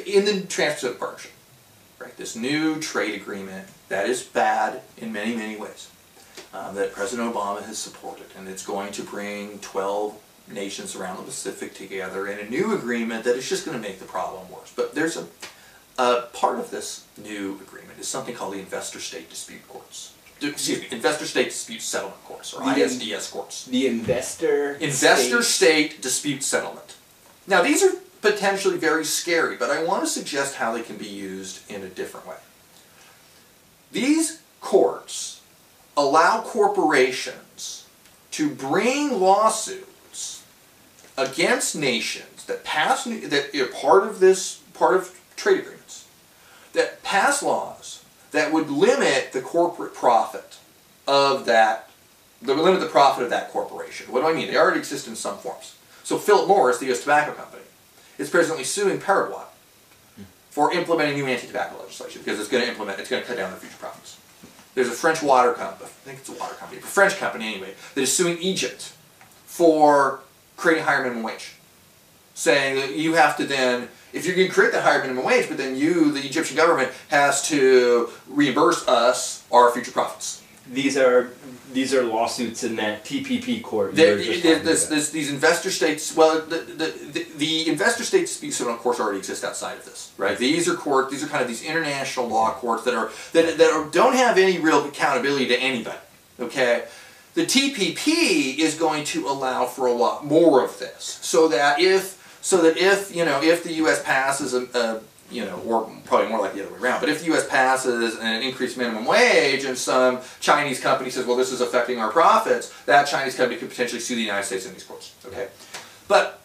in the Trans-Pacific Partnership, right? This new trade agreement that is bad in many, many ways, that President Obama has supported, and it's going to bring 12 nations around the Pacific together in a new agreement that is just going to make the problem worse. But there's a part of this new agreement is something called the Investor-State Dispute Courts. Excuse me, Investor-State Dispute Settlement Courts, or ISDS Courts. The Investor-State Dispute Settlement. Now, these are potentially very scary, but I want to suggest how they can be used in a different way. These courts allow corporations to bring lawsuits against nations that pass, that are part of trade agreements, that pass laws that would limit the corporate profit of that, limit the profit of that corporation. What do I mean? They already exist in some forms. So Philip Morris, the U.S. tobacco company, is presently suing Paraguay for implementing new anti-tobacco legislation because it's going to cut down their future profits. There's a French water company, I think it's a water company, a French company anyway, that is suing Egypt for creating a higher minimum wage. Saying that you have to then, if you're going to create that higher minimum wage, but then you, the Egyptian government, has to reimburse us our future profits. These are lawsuits in that TPP court. These investor states. Well, the investor state disputes, of course, already exist outside of this, right? These are kind of these international law courts that don't have any real accountability to anybody. Okay, the TPP is going to allow for a lot more of this, so that if the U.S. passes or probably more like the other way around, but if the U.S. passes an increased minimum wage and some Chinese company says, well, this is affecting our profits, that Chinese company could potentially sue the United States in these courts. Okay,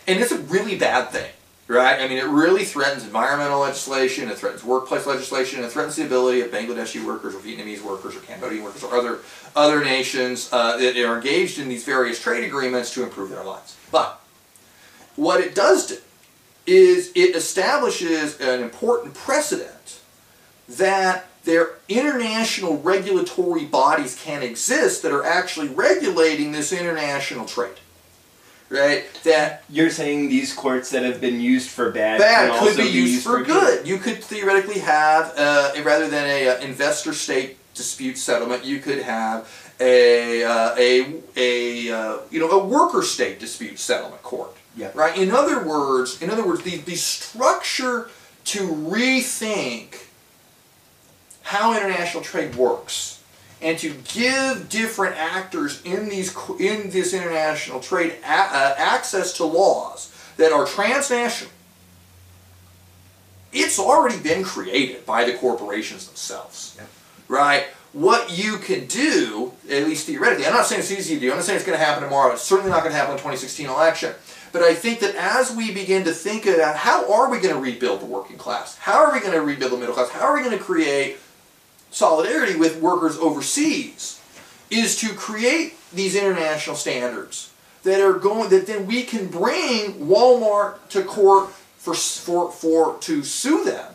and it's a really bad thing, right? I mean, it really threatens environmental legislation, it threatens workplace legislation, it threatens the ability of Bangladeshi workers or Vietnamese workers or Cambodian workers or other nations that are engaged in these various trade agreements to improve their lives. But what it does do is it establishes an important precedent that their international regulatory bodies can exist that are actually regulating this international trade. Right? That you're saying these courts that have been used for bad could be used for good. You could theoretically have, rather than an investor-state dispute settlement, you could have a worker-state dispute settlement court. Yeah. Right. In other words, the structure to rethink how international trade works and to give different actors in this international trade access to laws that are transnational. It's already been created by the corporations themselves. Yeah. Right. What you can do, at least theoretically, I'm not saying it's easy to do. I'm not saying it's going to happen tomorrow. It's certainly not going to happen in the 2016 election. But I think that as we begin to think about how are we going to rebuild the working class, how are we going to rebuild the middle class, how are we going to create solidarity with workers overseas, is to create these international standards that then we can bring Walmart to court to sue them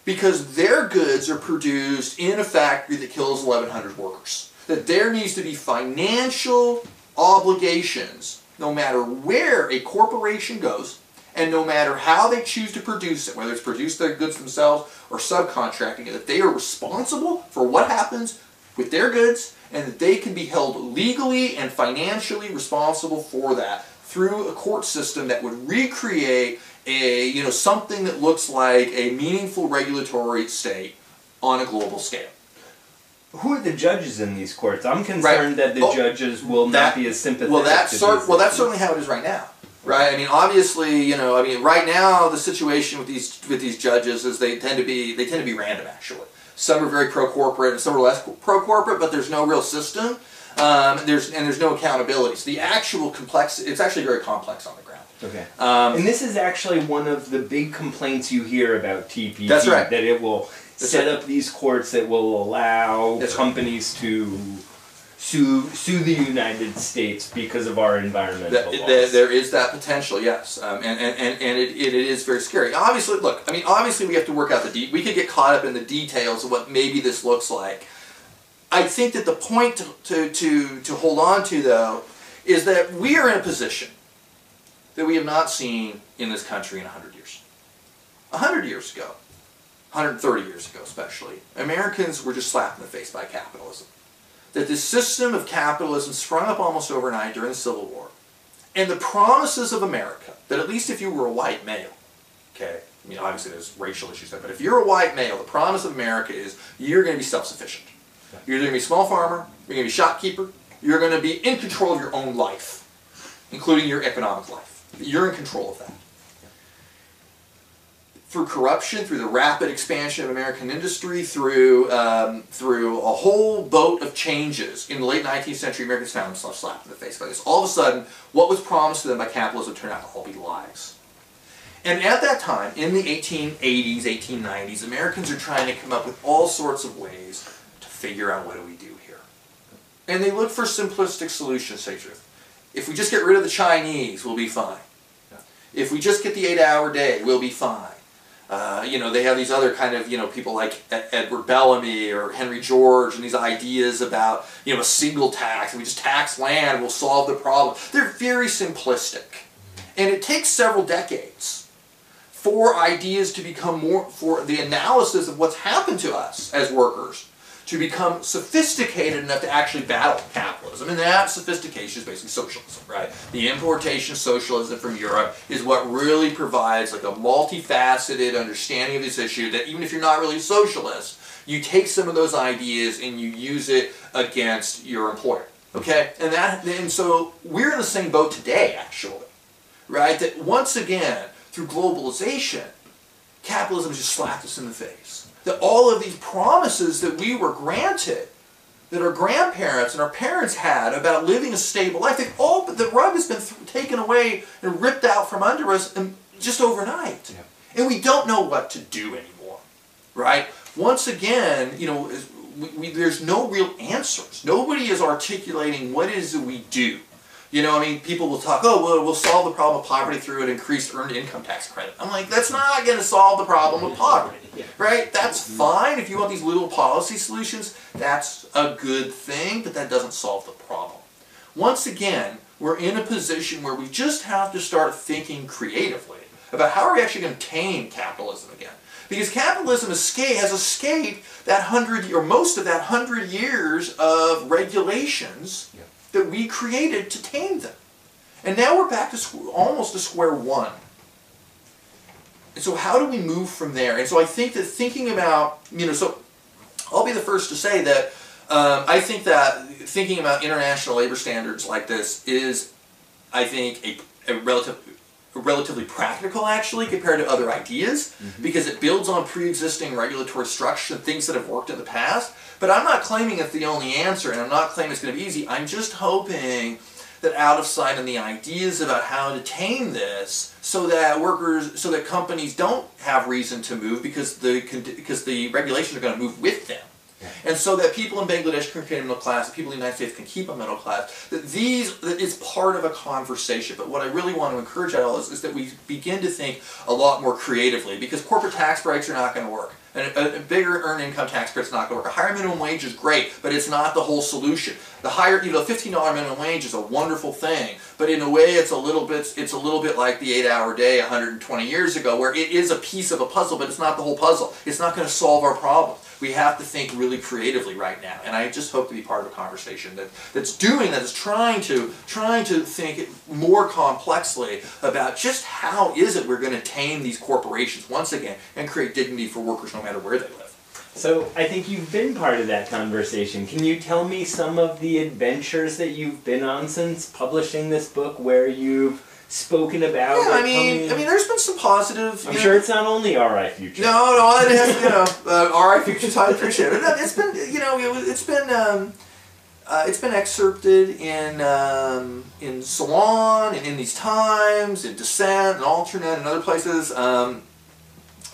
because their goods are produced in a factory that kills 1,100 workers. That there needs to be financial obligations no matter where a corporation goes, and no matter how they choose to produce it, whether it's produce their goods themselves or subcontracting it, that they are responsible for what happens with their goods, and that they can be held legally and financially responsible for that through a court system that would recreate something that looks like a meaningful regulatory state on a global scale. Who are the judges in these courts? I'm concerned that the judges will not be as sympathetic. Well, that's certainly how it is right now, right? I mean, obviously, right now the situation with these judges is they tend to be random. Actually, some are very pro-corporate and some are less pro-corporate, but there's no real system. There's no accountability. So the actual it's actually very complex on the ground. Okay. And this is actually one of the big complaints you hear about TPP. That's right. That it will set up these courts that will allow companies to sue the United States because of our environmental laws. There is that potential, yes, and it is very scary. Obviously, look, I mean, obviously we have to work out we could get caught up in the details of what maybe this looks like. I think that the point to hold on to, though, is that we are in a position that we have not seen in this country in 100 years. 100 years ago, 130 years ago especially, Americans were just slapped in the face by capitalism. That this system of capitalism sprung up almost overnight during the Civil War. And the promises of America, that at least if you were a white male, okay, I mean obviously there's racial issues there, but if you're a white male, the promise of America is you're going to be self-sufficient. You're going to be a small farmer, you're going to be a shopkeeper, you're going to be in control of your own life, including your economic life. You're in control of that. Through corruption, through the rapid expansion of American industry, through a whole boat of changes in the late 19th century, Americans found themselves slapped in the face by this. All of a sudden, what was promised to them by capitalism turned out to all be lies. And at that time, in the 1880s, 1890s, Americans are trying to come up with all sorts of ways to figure out what do we do here. And they look for simplistic solutions, to say the truth. If we just get rid of the Chinese, we'll be fine. If we just get the 8-hour day, we'll be fine. You know, they have these other kind of, you know, people like Edward Bellamy or Henry George and these ideas about, you know, a single tax. If we just tax land, we'll solve the problem. They're very simplistic. And it takes several decades for ideas to become more, for the analysis of what's happened to us as workers to become sophisticated enough to actually battle capitalism. And that sophistication is basically socialism, right? The importation of socialism from Europe is what really provides like a multifaceted understanding of this issue that even if you're not really a socialist, you take some of those ideas and you use it against your employer, okay? And so we're in the same boat today, actually, right? That once again, through globalization, capitalism just slapped us in the face. That all of these promises that we were granted, that our grandparents and our parents had about living a stable life, the rug has been taken away and ripped out from under us just overnight. Yeah. And we don't know what to do anymore, right? Once again, you know, there's no real answers. Nobody is articulating what it is that we do. You know, I mean, people will talk, oh, well, we'll solve the problem of poverty through an increased earned income tax credit. I'm like, that's not going to solve the problem of poverty, right? That's fine. If you want these little policy solutions, that's a good thing, but that doesn't solve the problem. Once again, we're in a position where we just have to start thinking creatively about how are we actually going to tame capitalism again. Because capitalism has escaped that most of that 100 years of regulations that we created to tame them. And now we're back to almost to square one. And so how do we move from there? And so I think that thinking about, you know, so I'll be the first to say that I think that thinking about international labor standards like this is, I think, a relatively practical, actually, compared to other ideas, because it builds on pre-existing regulatory structure and things that have worked in the past. But I'm not claiming it's the only answer, and I'm not claiming it's going to be easy. I'm just hoping that out of sight on the ideas about how to tame this so that companies don't have reason to move because the regulations are going to move with them. And so that people in Bangladesh can create a middle class, that people in the United States can keep a middle class, that is part of a conversation. But what I really want to encourage at all is that we begin to think a lot more creatively, because corporate tax breaks are not going to work. A bigger earned income tax credit is not going to work. A higher minimum wage is great, but it's not the whole solution. The higher, you know, $15 minimum wage is a wonderful thing, but in a way it's a little bit like the 8-hour day 120 years ago, where it is a piece of a puzzle, but it's not the whole puzzle. It's not going to solve our problems. We have to think really creatively right now, and I just hope to be part of a conversation that's trying to think more complexly about just how is it we're going to tame these corporations once again and create dignity for workers no matter where they live. So I think you've been part of that conversation. Can you tell me some of the adventures that you've been on since publishing this book, where you've spoken about? Yeah, I mean, there's been some positive. I'm sure it's not only RI Future. No, it has, RI Future. I appreciate it. It's been, it's been excerpted in Salon and in these Times, in Dissent and Alternate and other places.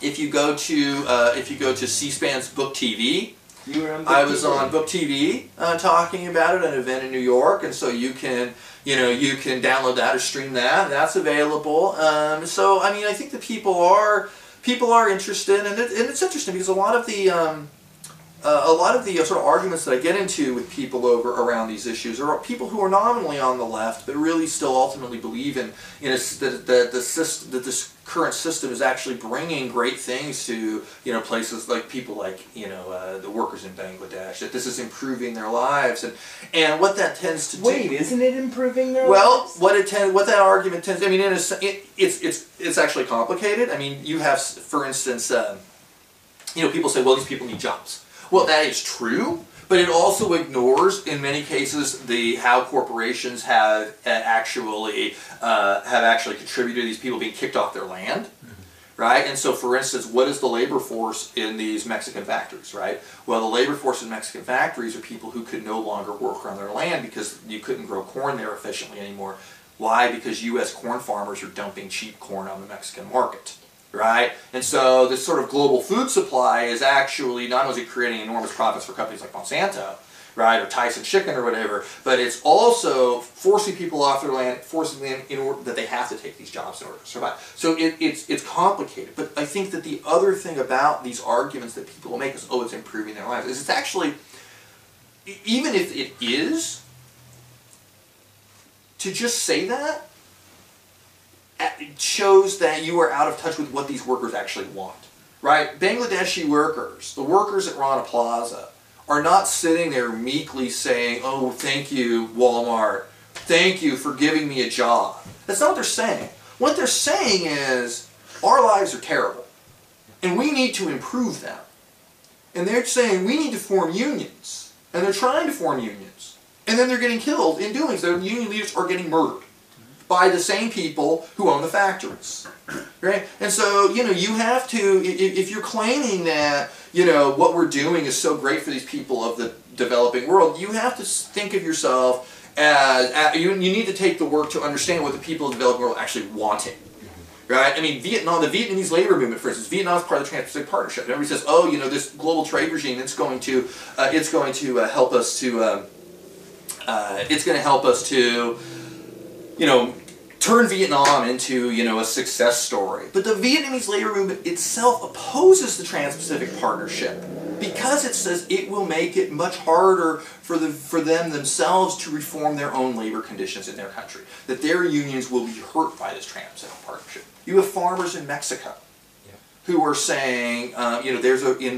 If you go to C-SPAN's Book TV, I was on Book TV talking about it at an event in New York, and so you can download that or stream that, and that's available. So I mean, I think that people are interested, and it's interesting because a lot of the a lot of the sort of arguments that I get into with people around these issues are people who are nominally on the left, but really still ultimately believe that this current system is actually bringing great things to places like people like the workers in Bangladesh. That this is improving their lives, and what that tends to do. Wait, isn't it improving their lives? Well, what that argument tends. I mean, it's actually complicated. I mean, you have, for instance, people say, well, these people need jobs. Well, that is true, but it also ignores, in many cases, how corporations have actually contributed to these people being kicked off their land, right? And so, for instance, what is the labor force in these Mexican factories, right? Well, the labor force in Mexican factories are people who could no longer work on their land because you couldn't grow corn there efficiently anymore. Why? Because U.S. corn farmers are dumping cheap corn on the Mexican market. Right? And so this sort of global food supply is actually not only creating enormous profits for companies like Monsanto, right, or Tyson Chicken or whatever, but it's also forcing people off their land, forcing them in order that they have to take these jobs in order to survive. So it's complicated. But I think that the other thing about these arguments that people will make is, oh, it's improving their lives, is it's actually, even if it is, to just say that, it shows that you are out of touch with what these workers actually want, right? Bangladeshi workers, the workers at Rana Plaza, are not sitting there meekly saying, oh, thank you, Walmart, thank you for giving me a job. That's not what they're saying. What they're saying is, our lives are terrible, and we need to improve them. And they're saying, we need to form unions, and they're trying to form unions, and then they're getting killed in doing so. The union leaders are getting murdered by the same people who own the factories, right? And so, you have to, if you're claiming that, what we're doing is so great for these people of the developing world, you have to think of yourself as, you need to take the work to understand what the people of the developing world are actually wanting, right? I mean, Vietnam, the Vietnamese labor movement, for instance, Vietnam is part of the Trans-Pacific Partnership. And everybody says, oh, this global trade regime, it's going to help us to, turn Vietnam into, a success story. But the Vietnamese labor movement itself opposes the Trans-Pacific Partnership because it says it will make it much harder for them themselves to reform their own labor conditions in their country. That their unions will be hurt by this Trans-Pacific Partnership. You have farmers in Mexico who are saying, in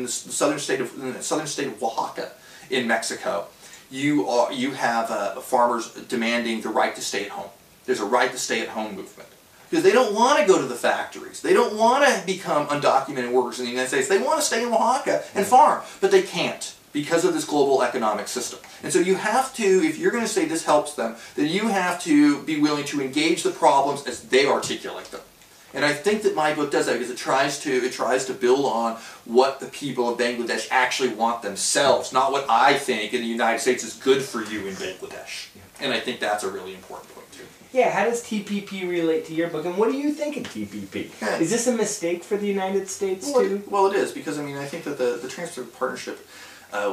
the southern state of Oaxaca in Mexico, you have farmers demanding the right to stay at home. There's a right to stay at home movement. Because they don't want to go to the factories. They don't want to become undocumented workers in the United States. They want to stay in Oaxaca and farm, but they can't because of this global economic system. And so you have to, if you're going to say this helps them, then you have to be willing to engage the problems as they articulate them. And I think that my book does that because it tries to build on what the people of Bangladesh actually want themselves, not what I think in the United States is good for you in Bangladesh. And I think that's a really important point too. Yeah, how does TPP relate to your book, and what do you think of TPP? Yeah. Is this a mistake for the United States too? Well, it is, because I think that the Trans-Pacific Partnership,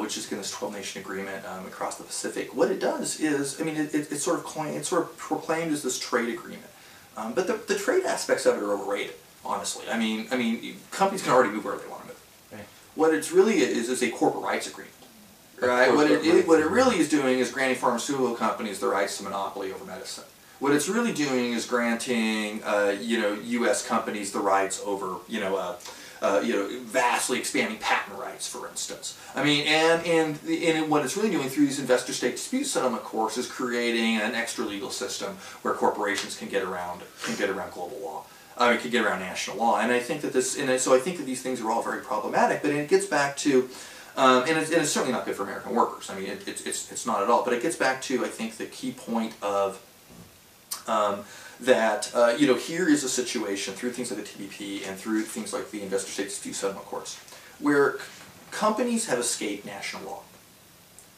which is this 12-nation agreement across the Pacific, what it does is, it's sort of proclaimed as this trade agreement. But the trade aspects of it are overrated, honestly. Companies can already move wherever they want to move. Right. What it really is a corporate rights agreement. Right? What it really is doing is granting pharmaceutical companies the rights to monopoly over medicine. What it's really doing is granting, U.S. companies the rights over, vastly expanding patent rights, for instance. And what it's really doing through these investor-state dispute settlement courts is creating an extra legal system where corporations can get around global law. Can get around national law. And I think that so I think that these things are all very problematic. But it gets back to, and it's certainly not good for American workers. It's not at all. But it gets back to, I think, the key point of here is a situation through things like the TPP and through things like the investor-state dispute settlement courts where companies have escaped national law.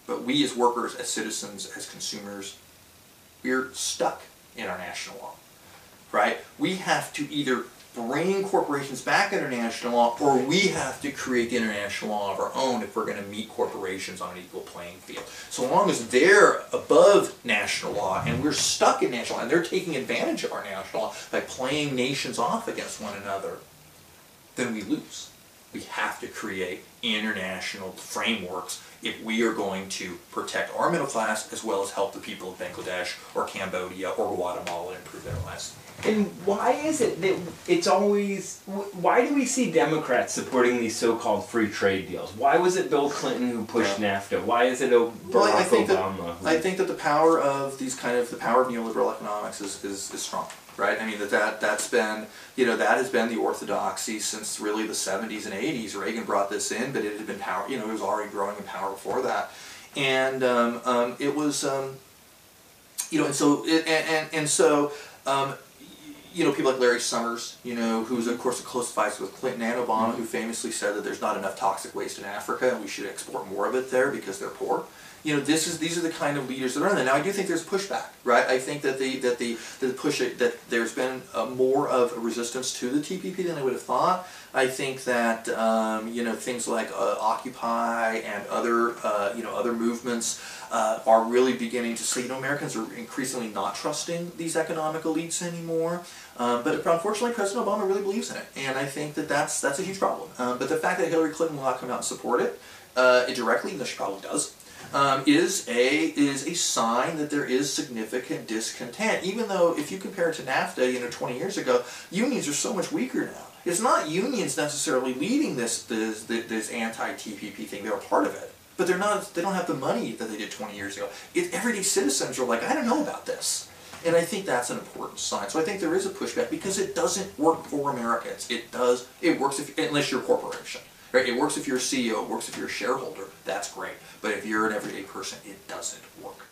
But we as workers, as citizens, as consumers, we're stuck in our national law, right? We have to either bring corporations back under national law, or we have to create the international law of our own if we're going to meet corporations on an equal playing field. So long as they're above national law and we're stuck in national law and they're taking advantage of our national law by playing nations off against one another, then we lose. we have to create international frameworks if we are going to protect our middle class as well as help the people of Bangladesh or Cambodia or Guatemala improve their lives. And why is it that it's always, why do we see Democrats supporting these so-called free trade deals? Why was it Bill Clinton who pushed NAFTA? Why is it Barack Obama? I think that the power of these the power of neoliberal economics is strong, right? I mean, that's been, that has been the orthodoxy since really the 70s and 80s. Reagan brought this in, but it had been power, it was already growing in power before that. And it was, people like Larry Summers, who's of course a close advisor with Clinton and Obama, who famously said that there's not enough toxic waste in Africa and we should export more of it there because they're poor. These are the kind of leaders that are in there. Now, I do think there's pushback, right? I think that that there's been more of a resistance to the TPP than I would have thought. I think that things like Occupy and other movements are really beginning to say, Americans are increasingly not trusting these economic elites anymore. But unfortunately, President Obama really believes in it, and I think that that's a huge problem. But the fact that Hillary Clinton will not come out and support it directly, even though she probably does, is a sign that there is significant discontent. Even though, if you compare it to NAFTA, 20 years ago, unions are so much weaker now. It's not unions necessarily leading this anti-TPP thing; they're a part of it, but they're not. They don't have the money that they did 20 years ago. Everyday citizens are like, I don't know about this, and I think that's an important sign. So I think there is a pushback because it doesn't work for Americans. It does. It works unless you're a corporation. Right? It works if you're a CEO, it works if you're a shareholder, that's great. But if you're an everyday person, it doesn't work.